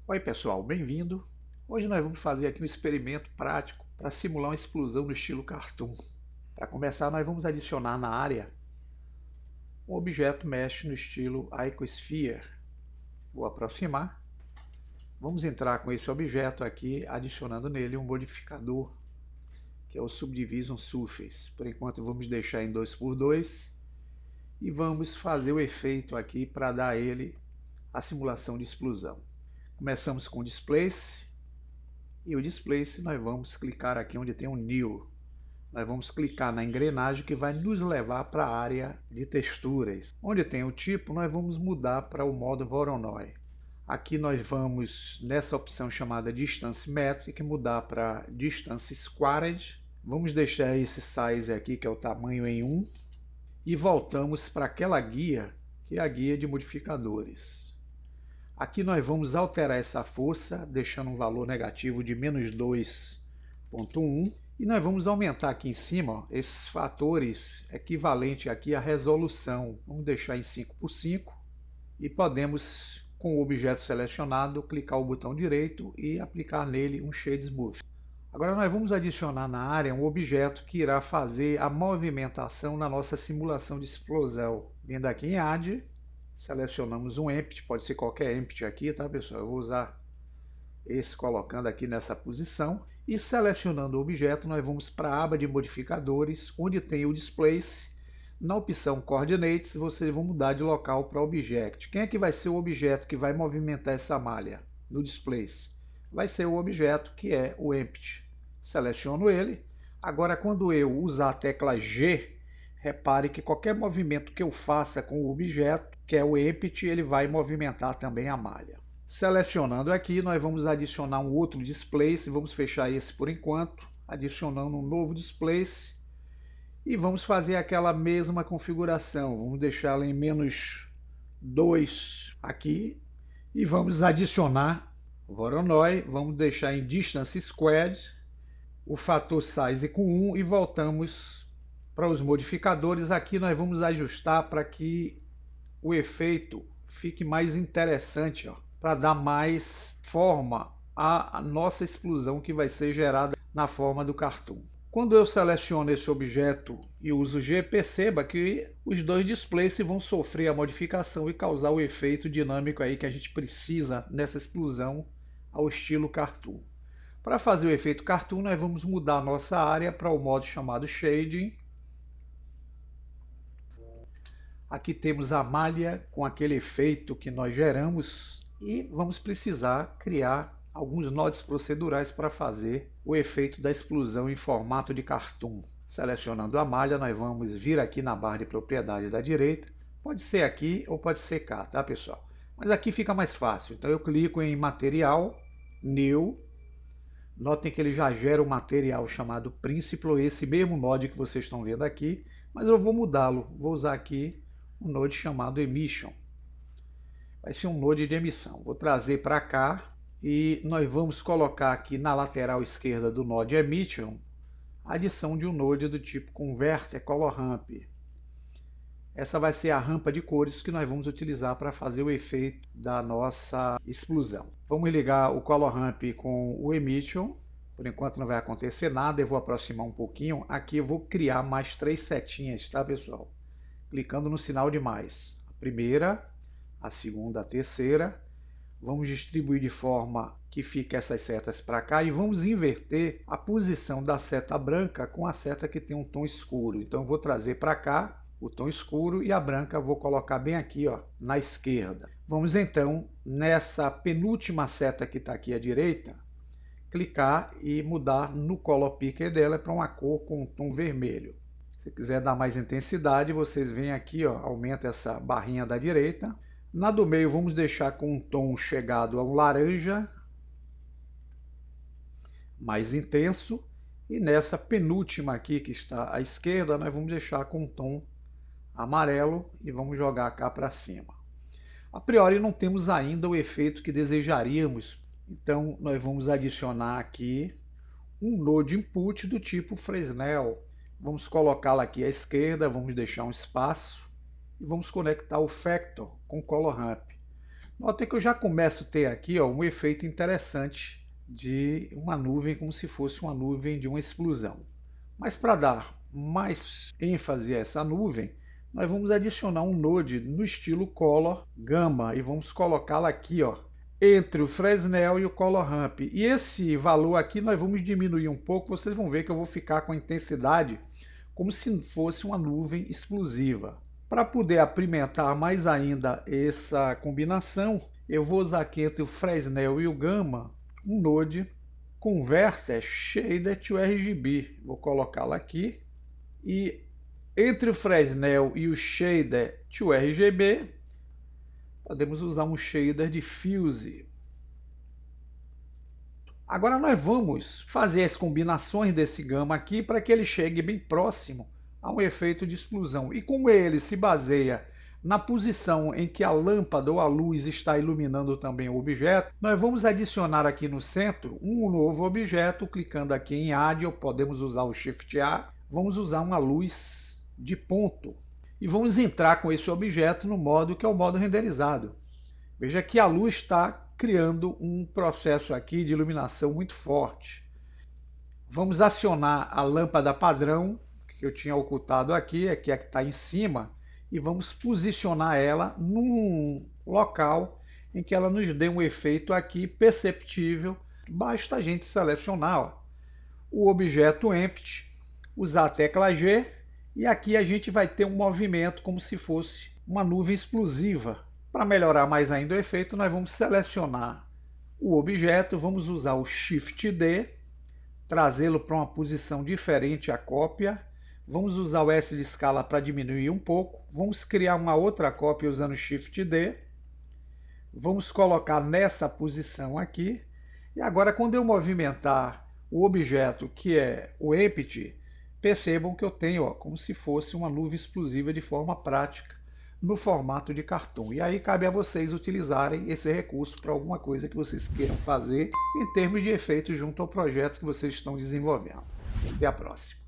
Oi pessoal, bem-vindo! Hoje nós vamos fazer aqui um experimento prático para simular uma explosão no estilo cartoon. Para começar, nós vamos adicionar na área um objeto mesh no estilo Icosphere. Vou aproximar. Vamos entrar com esse objeto aqui, adicionando nele um modificador, que é o Subdivision Surface. Por enquanto vamos deixar em 2x2 e vamos fazer o efeito aqui para dar a ele a simulação de explosão. Começamos com o Displace. E o Displace nós vamos clicar aqui onde tem um New. Nós vamos clicar na engrenagem que vai nos levar para a área de texturas. Onde tem o tipo, nós vamos mudar para o modo Voronoi. Aqui nós vamos, nessa opção chamada Distance Metric, mudar para Distance Squared. Vamos deixar esse size aqui, que é o tamanho em 1. E voltamos para aquela guia, que é a guia de modificadores. Aqui nós vamos alterar essa força, deixando um valor negativo de menos 2,1. E nós vamos aumentar aqui em cima esses fatores equivalentes aqui à resolução. Vamos deixar em 5x5. E podemos, com o objeto selecionado, clicar o botão direito e aplicar nele um Shade Smooth. Agora nós vamos adicionar na área um objeto que irá fazer a movimentação na nossa simulação de explosão. Vindo aqui em Add, selecionamos um Empty, pode ser qualquer Empty aqui, tá pessoal? Eu vou usar esse colocando aqui nessa posição. E selecionando o objeto, nós vamos para a aba de modificadores, onde tem o Displace. Na opção Coordinates, vocês vão mudar de local para Object. Quem é que vai ser o objeto que vai movimentar essa malha no Displace? Vai ser o objeto que é o Empty. Seleciono ele. Agora, quando eu usar a tecla G, repare que qualquer movimento que eu faça com o objeto, que é o Empty, ele vai movimentar também a malha. Selecionando aqui, nós vamos adicionar um outro Displace, vamos fechar esse por enquanto, adicionando um novo Displace, e vamos fazer aquela mesma configuração, vamos deixá-la em menos 2 aqui, e vamos adicionar Voronoi, vamos deixar em Distance Squared, o fator Size com 1 e voltamos para os modificadores. Aqui nós vamos ajustar para que o efeito fique mais interessante, para dar mais forma à nossa explosão que vai ser gerada na forma do cartoon. Quando eu seleciono esse objeto e uso G, perceba que os dois displays vão sofrer a modificação e causar o efeito dinâmico aí que a gente precisa nessa explosão ao estilo cartoon. Para fazer o efeito cartoon, nós vamos mudar a nossa área para o modo chamado Shading. Aqui temos a malha com aquele efeito que nós geramos e vamos precisar criar alguns nodes procedurais para fazer o efeito da explosão em formato de cartoon. Selecionando a malha, nós vamos vir aqui na barra de propriedade da direita. Pode ser aqui ou pode ser cá, tá pessoal? Mas aqui fica mais fácil. Então eu clico em Material, New. Notem que ele já gera um material chamado Principal, esse mesmo node que vocês estão vendo aqui, mas eu vou mudá-lo. Vou usar aqui um node chamado Emission. Vai ser um node de emissão. Vou trazer para cá e nós vamos colocar aqui na lateral esquerda do node Emission a adição de um node do tipo Converter Color Ramp. Essa vai ser a rampa de cores que nós vamos utilizar para fazer o efeito da nossa explosão. Vamos ligar o Color Ramp com o Emission. Por enquanto não vai acontecer nada, eu vou aproximar um pouquinho. Aqui eu vou criar mais 3 setinhas, tá pessoal? Clicando no sinal de mais. A primeira, a segunda, a terceira. Vamos distribuir de forma que fique essas setas para cá e vamos inverter a posição da seta branca com a seta que tem um tom escuro. Então eu vou trazer para cá o tom escuro e a branca vou colocar bem aqui, na esquerda. Vamos então, nessa penúltima seta que está aqui à direita, clicar e mudar no color picker dela para uma cor com um tom vermelho. Se quiser dar mais intensidade, vocês vêm aqui, aumenta essa barrinha da direita. Na do meio vamos deixar com um tom chegado ao laranja, mais intenso. E nessa penúltima aqui que está à esquerda, nós vamos deixar com um tom amarelo e vamos jogar cá para cima. A priori não temos ainda o efeito que desejaríamos, então nós vamos adicionar aqui um node input do tipo Fresnel. Vamos colocá-la aqui à esquerda, vamos deixar um espaço e vamos conectar o Factor com o Color Ramp. Nota que eu já começo a ter aqui um efeito interessante de uma nuvem, como se fosse uma nuvem de uma explosão. Mas para dar mais ênfase a essa nuvem, nós vamos adicionar um node no estilo Color Gamma e vamos colocá-la aqui, entre o Fresnel e o Color Ramp. E esse valor aqui nós vamos diminuir um pouco, vocês vão ver que eu vou ficar com a intensidade como se fosse uma nuvem explosiva. Para poder apimentar mais ainda essa combinação, eu vou usar aqui entre o Fresnel e o Gamma um node Converter Shader to RGB. Vou colocá-la aqui. E entre o Fresnel e o Shader to RGB, podemos usar um shader de Fuse. Agora nós vamos fazer as combinações desse gama aqui para que ele chegue bem próximo a um efeito de explosão. E como ele se baseia na posição em que a lâmpada ou a luz está iluminando também o objeto, nós vamos adicionar aqui no centro um novo objeto, clicando aqui em Add, ou podemos usar o Shift A. Vamos usar uma luz de ponto e vamos entrar com esse objeto no modo que é o modo renderizado. Veja que a luz está criando um processo aqui de iluminação muito forte. Vamos acionar a lâmpada padrão, que eu tinha ocultado aqui, que é a que está em cima, e vamos posicionar ela num local em que ela nos dê um efeito aqui perceptível. Basta a gente selecionar o objeto Empty, usar a tecla G, e aqui a gente vai ter um movimento como se fosse uma nuvem explosiva. Para melhorar mais ainda o efeito, nós vamos selecionar o objeto, vamos usar o Shift D, trazê-lo para uma posição diferente à cópia. Vamos usar o S de escala para diminuir um pouco. Vamos criar uma outra cópia usando o Shift D. Vamos colocar nessa posição aqui. E agora, quando eu movimentar o objeto que é o Empty, percebam que eu tenho como se fosse uma nuvem explosiva de forma prática no formato de cartoon. E aí cabe a vocês utilizarem esse recurso para alguma coisa que vocês queiram fazer em termos de efeitos junto ao projeto que vocês estão desenvolvendo. Até a próxima.